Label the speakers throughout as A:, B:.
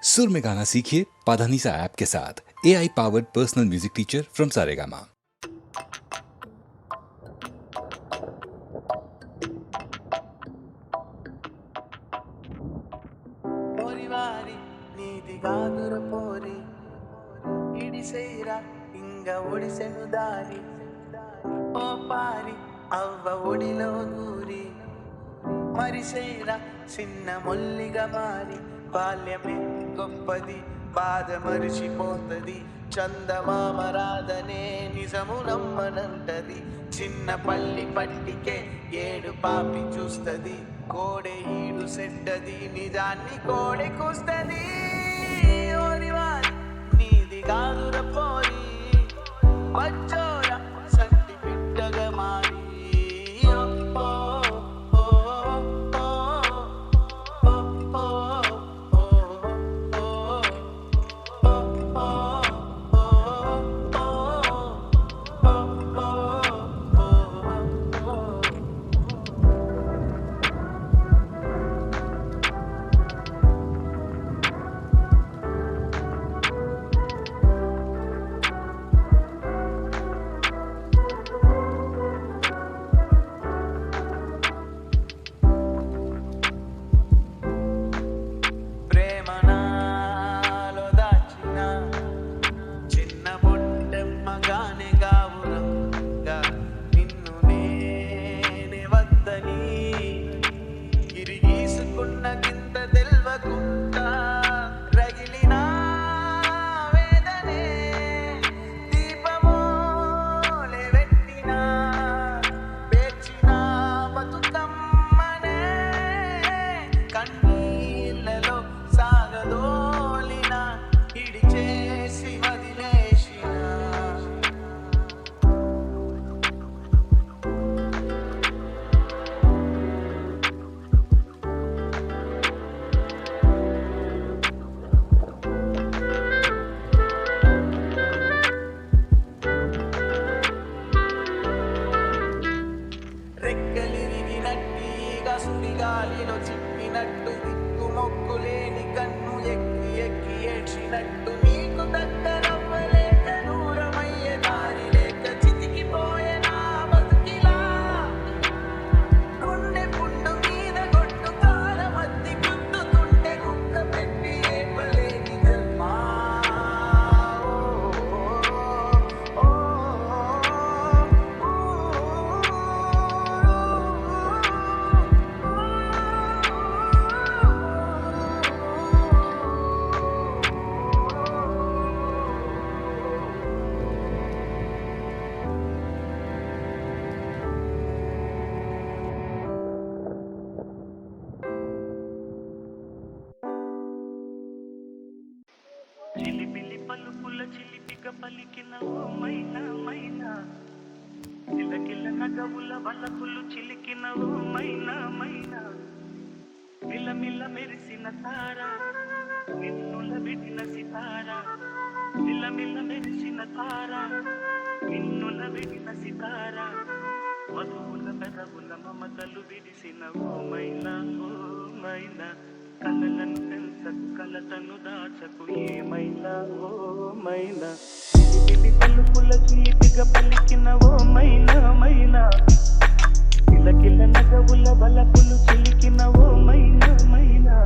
A: सुर में गाना सीखिए पाधानीसा ऐप के साथ। AI powered personal music teacher from Saregama.
B: పోరివారి నీది గాదుర పోరి ఇడిసేరా ఇంగ ఒడిసెను దారి ఓ పారి అవ్వ ఒడిలో దూరి మరిసేరా చిన్న మొల్లిగా మారి బాల్యమే గొప్పది బాధ మరిచిపోతది చందమామ రాధనే నిజము నమ్మనంటది చిన్న పల్లి పట్టికే ఏడు పాపి చూస్తది కోడె ఈడు సెడ్డది నిజాన్ని కోడె కూస్తది ఓరివారి నీది గాదుర పోరి మచ్చోర సంటి బిడ్డగా మారి ఓ, ఓ, ఓ, ఓ, ఓ, ఓ, ప్రేమ నాలో దాచిన చిన్న బొట్టెమ్మగానే గావురంగా నిన్ను నేనే వద్దని గిరిగీసుకున్న గింత తెల్వకుండా రగిలిన వేదనే దీపమోలే పెట్టిన పేర్చిన బతుకమ్మనే కన్నీళ్ళలో సాగదోలిన ఇడి చేసి వదిలేసిన రెక్కలిరిగినట్టిగా సుడిగాలిలో చిక్కినట్టు దిక్కు మొక్కులేని కన్ను ఎక్కి ఎక్కి ఏడ్చినట్టు నీకు దగ్గరవ్వలేక దూరమయ్యే దారి లేక చితికిపోయే నా బతుకిలా గుండె పుండు మీద గొడ్డు కాలమద్ది గుద్దుతుంటే కుక్క పెట్టి ఏపలేని జన్మా ఓ, ఓ,
C: చిలిపిలి పలుకుల చిలిపిక పలికిన ఓ మైనా మైనా కిలకిల నగవుల వలపులు చిలికిన ఓ మైనా మైనా మిలమిల మెరిసిన తార నిన్నుల విడిన సితార మిలమిల మెరిసిన తార నిన్నుల విడిన సితార మధువుల పెదవుల మమతలు విడిసిన ఓ మైనా కలలను పెంచకు కలతను దాచకు ఏమైనా ఓ మైనా చిలిపిలి పలుకుల చిలిపిగా పలికిన ఓ మైనా మైనా కిలకిల నగవుల వలపులు చిలికిన ఓ మైనా మైనా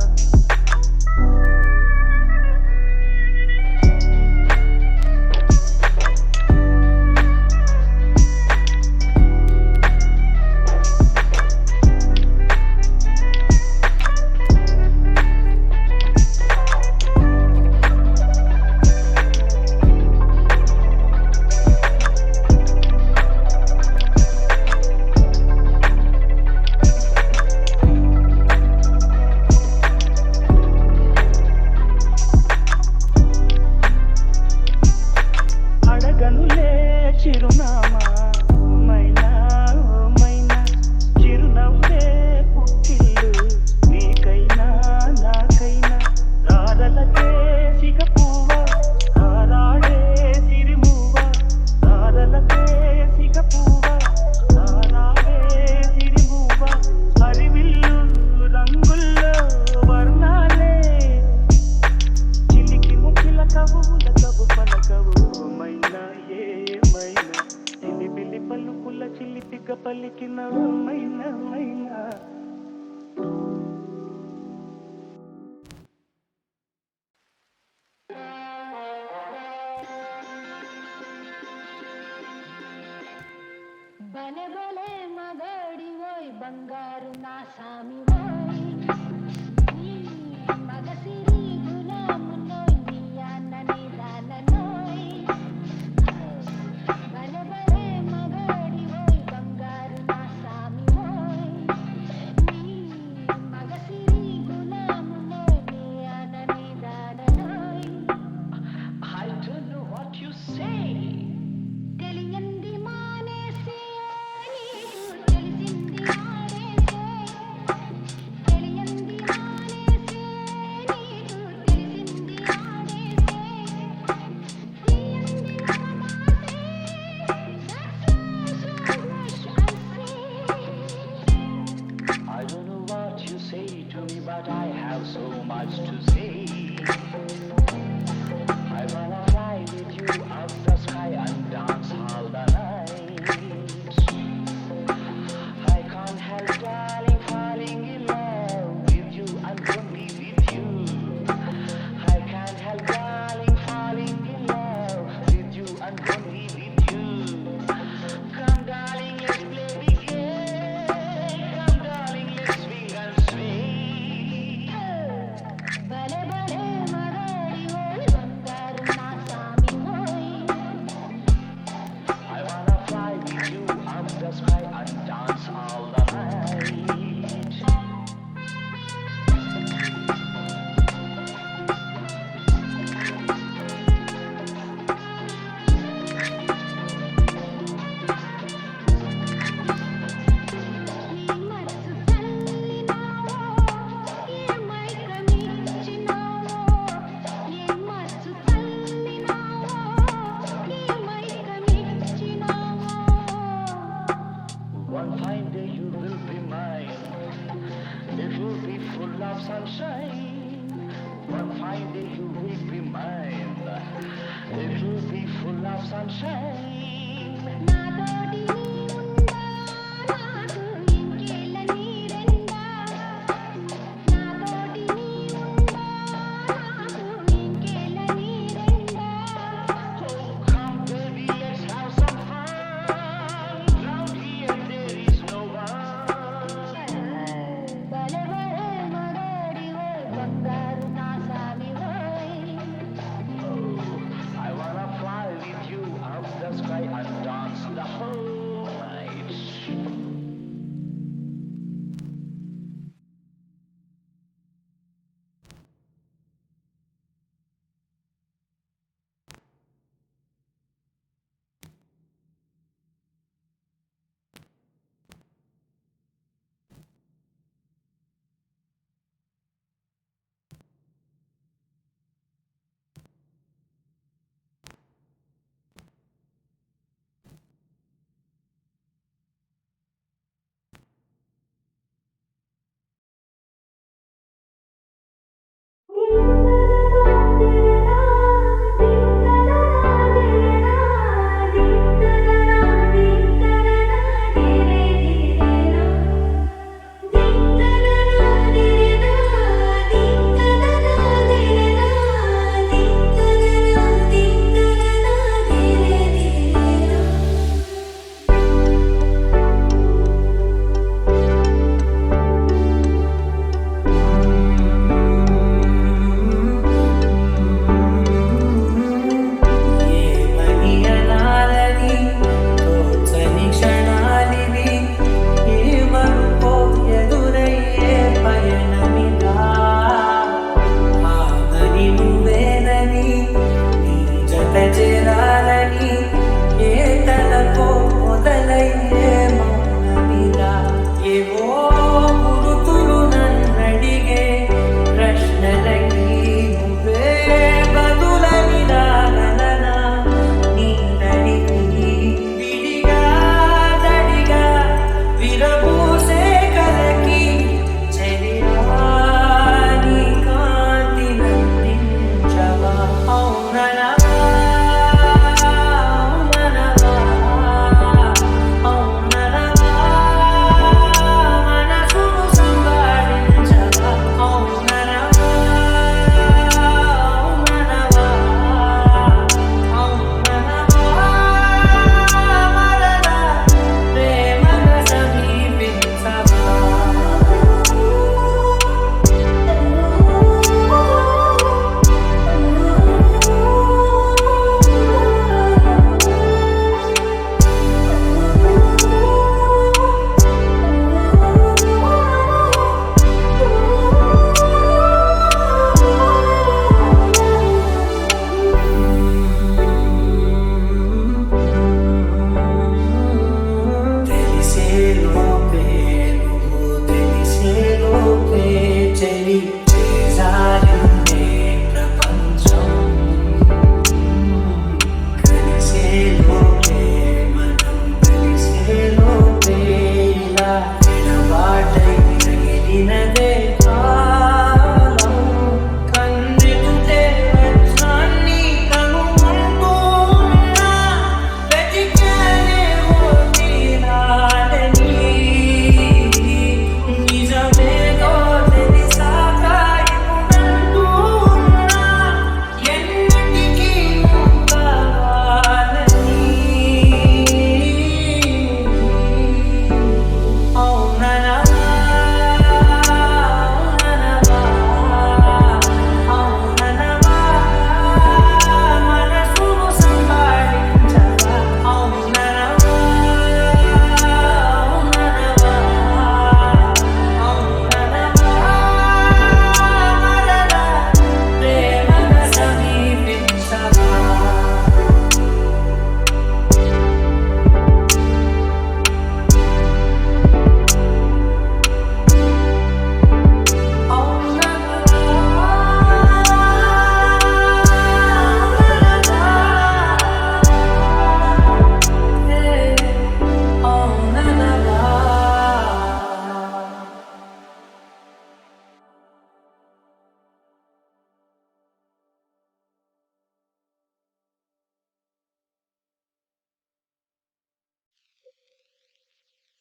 C: పలికిన ఓ మైనా మైనా.
D: బలే బలే మగాడి ఓయ్ బంగారు నా సామి ఓయ్ నీ మగసిరి గులామునోయ్ నీ అన్నని దాననోయ్ బలే బలే మగాడి ఓయ్ బంగారు నా సామి ఓయ్ నీ మగసిరి గులామునోయ్ నీ అన్నని దాననోయ్
B: I don't know what you say.
D: తెలియంది మానేసి నీకు తెలిసింది ఆడేసే తెలియంది మానేసి నీకు తెలిసింది ఆడేసే తీయంది నవమాసే
B: I don't know what you say to me, but I have so much to say. I wanna fly with you up the sky and dance all the night. I can't help, darling, falling in love with you and only with you. I can't help, darling, falling in love with you and only with you. Come, darling, let's play the game. Come, darling, let's swing and sway.
D: బలే బలే మగాడి ఓయ్ బంగారు నా సామి ఓయ్
B: I wanna fly with you up the sky and dance all the night.
D: నీ మనసు తల్లినావో ఏ మైకమిచ్చినావో నీ మనసు తల్లినావో ఏ మైకమిచ్చినావో
B: One fine day you will be mine. It will be full of sunshine. One fine day you will be mine. It will be full of sunshine.
D: నాతోటి నీ ఉందా నాకు ఇంకేళ్ళ నీరెండా నాతోటి నీ ఉందా నాకు ఇంకేళ్ళ నీరెండా
B: Oh, come baby, let's have some fun. Round here there is no one.
D: బలే బలే మగాడి ఓయ్ బంగారు నా సామి ఓయ్
B: I wanna fly with you up the sky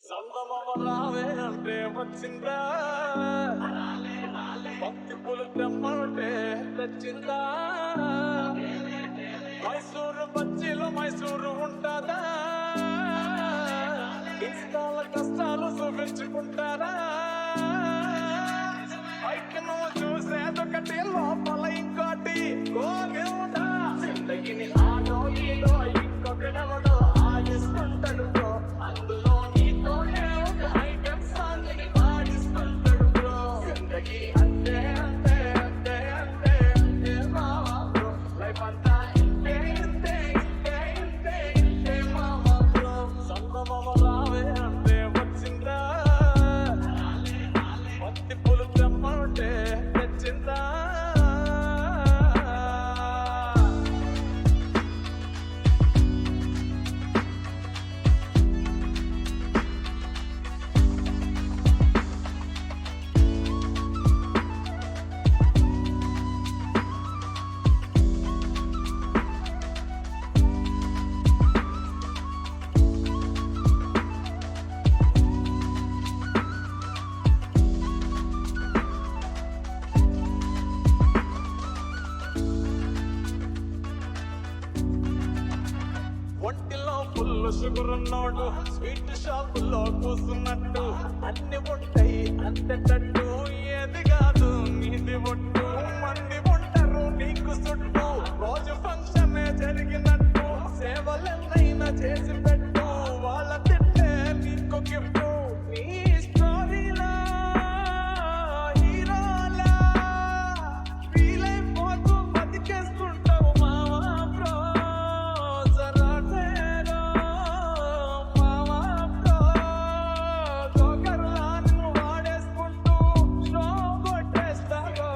E: సందమమ రావే అంటే వచ్చిందా భక్తి పులు తెమ్మంటే తెచ్చిందా మైసూరు బజ్జీలో మైసూరు ఉంటుందా ఇష్టాల కష్టాలు చూపించుకుంటారా పైకి నువ్వు చూసేదొకటి లోపల ఇంకోటి కోరివుడా జిందగిని ఆడో ఈడో ఇంకొకడెవడో ఆడిస్తుంటాడు బ్రో అందులో నీతోనే ఒక ఐటెం సాంగ్ ని పాడిస్తుంటాడు బ్రో జిందగీ అంతే అంతే అంతే అంతే అంతే మావా బ్రో లైఫ్ అంతా ఇంతే ఇంతే ఇంతే ఇంతే ఇంతే మావా బ్రో సంగమమ రావే అంటే వచ్చిందా భక్తి పులు తెమ్మంటే తెచ్చిందా ఒంటిలో ఫుల్ షుగర్ ఉన్నోడు స్వీట్ షాపులో కూసున్నట్టు అన్ని ఉంటాయి అంతేటట్టు ఏది కాదు నీది ఒట్టు మంది ఉంటారు నీకు చుట్టూ రోజు ఫంక్షన్ జరిగినట్టు సేవలెన్నైనా చేసి పెట్టు వాళ్ళ తిట్టే నీకు గిఫ్ట్ నీ స్టోరీలా హీరోలా ఫీల్ అయిపోతూ బతికేస్తుంటావు మావా బ్రో జరాటేరో మావా బ్రో జోకర్లా నిన్ను వాడేసుకుంటూ షో కొట్టేస్తారో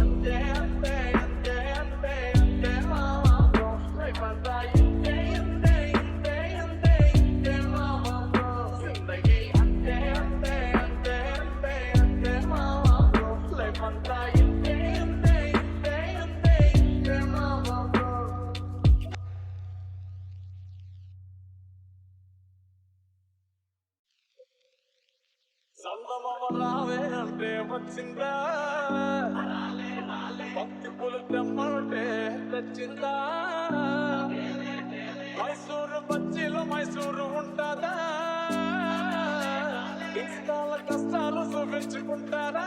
E: అంతే అంతే అంతే అంతే అంతే మావా బ్రో లైఫ్ అంతా ఇంతే ఇంతే ఇంతే ఇంతే ఇంతే మావా బ్రో జిందగీ అంతే అంతే అంతే అంతే అంతే మావా బ్రో లైఫ్ అంతా ఇంతే ఇంతే ఇంతే ఇంతే ఇంతే మావా బ్రో సందమమ రావే అంటే వచ్చిందా భక్తి పులు తెమ్మంటే తెచ్చిందా మైసూరు బజ్జీలో మైసూరు ఉంటుందా ఇష్టాల కష్టాలు చూపించుకుంటారా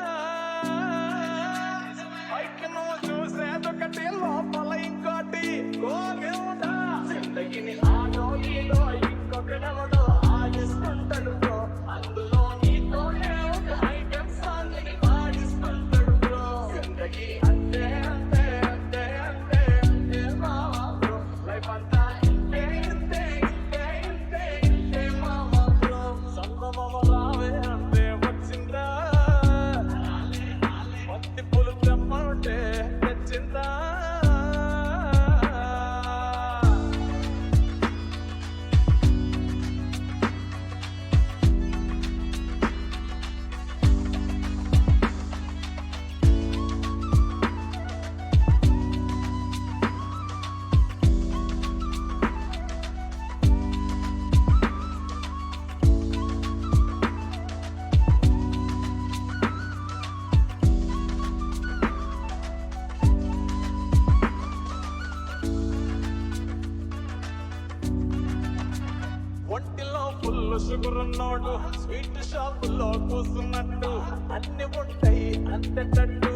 E: పైకి నువ్వు చూసేదొకటి లోపల ఇంకోటి కోరివుడా జిందగిని ఆడో ఈడో ఇంకొకడెవడో ఆడిస్తుంటాడు బ్రో అందులో నీతోనే ఒక ఐటెం సాంగ్ ని పాడిస్తుంటాడు బ్రో జిందగీ అంతే అంతే అంతే అంతే అంతే మావా బ్రో లైఫ్ అంతా ఇంతే ఇంతే ఇంతే ఇంతే ఇంతే మావా బ్రో సంగమమ రావే అంటే వచ్చిందా భక్తి పులు తెమ్మంటే తెచ్చిందా ఒంటిలో ఫుల్ షుగర్ ఉన్నోడు స్వీట్ షాపులో కూసున్నట్టు అన్ని ఉంటాయి అంతేటట్టు